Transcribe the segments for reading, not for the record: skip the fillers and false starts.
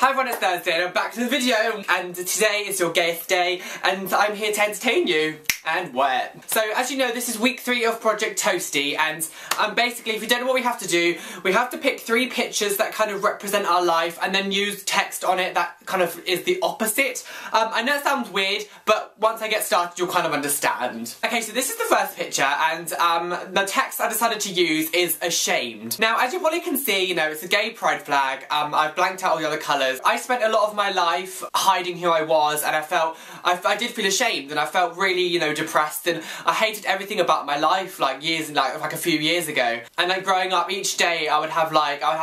Hi everyone, it's Thursday and I'm back to the video, and today is your gayest day and I'm here to entertain you. And wet. So as you know, this is week 3 of Project Toasty, and basically, if you don't know what we have to do, we have to pick 3 pictures that kind of represent our life and then use text on it that kind of is the opposite. I know it sounds weird, but once I get started you'll kind of understand. Okay, so this is the first picture, and the text I decided to use is ashamed. Now as you probably can see, you know, it's a gay pride flag. I've blanked out all the other colours. I spent a lot of my life hiding who I was, and I did feel ashamed, and I felt really, you know, depressed, and I hated everything about my life like a few years ago. And then growing up, each day I would have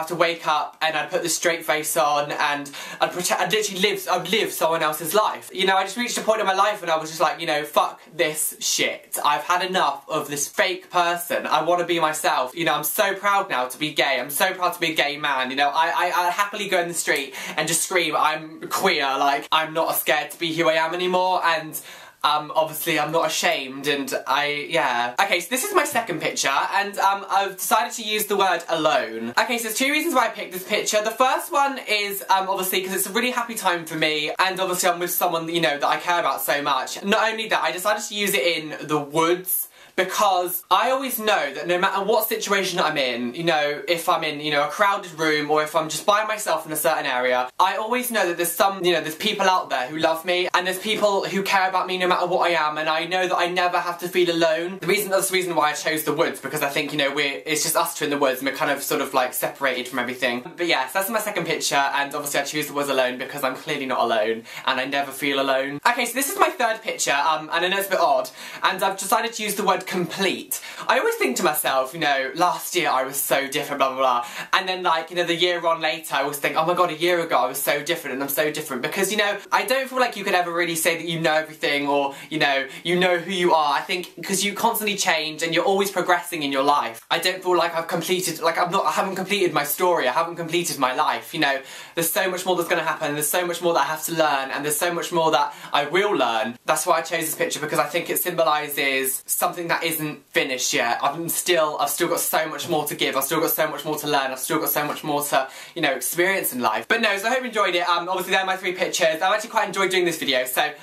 to wake up and I'd put this straight face on and I'd literally live someone else's life. You know, I just reached a point in my life and I was just like, you know, fuck this shit. I've had enough of this fake person. I want to be myself. You know, I'm so proud now to be gay. I'm so proud to be a gay man. You know, I happily go in the street and just scream, I'm queer. Like, I'm not scared to be who I am anymore, and obviously I'm not ashamed, and yeah. Okay, so this is my second picture, and I've decided to use the word alone. Okay, so there's 2 reasons why I picked this picture. The first one is, obviously, because it's a really happy time for me, and obviously I'm with someone, you know, that I care about so much. Not only that, I decided to use it in the woods, because I always know that no matter what situation I'm in, you know, if I'm in, you know, a crowded room or if I'm just by myself in a certain area, I always know that there's there's people out there who love me, and there's people who care about me no matter what I am, and I know that I never have to feel alone. That's the reason why I chose the woods, because I think, you know, it's just us two in the woods and we're kind of sort of like separated from everything. But yeah, so that's my second picture, and obviously I choose the words alone because I'm clearly not alone, and I never feel alone. Okay, so this is my third picture, and I know it's a bit odd, and I've decided to use the word complete. I always think to myself, you know, last year I was so different, blah blah blah, and then, like, you know, the year on later I always think, oh my god, a year ago I was so different, and I'm so different, because, you know, I don't feel like you could ever really say that you know everything, or, you know who you are. I think because you constantly change and you're always progressing in your life, I don't feel like I've completed, like I haven't completed my story, I haven't completed my life, you know. There's so much more that's going to happen, there's so much more that I have to learn, and there's so much more that I will learn. That's why I chose this picture, because I think it symbolises something that isn't finished yet. I've still got so much more to give, I've still got so much more to learn, I've still got so much more to, you know, experience in life. But no, so I hope you enjoyed it. Obviously they're my 3 pictures. I've actually quite enjoyed doing this video, so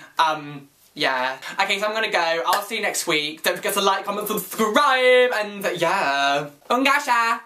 yeah. Okay, so I'm gonna go. I'll see you next week. Don't forget to like, comment, subscribe, and yeah. UnGashaa!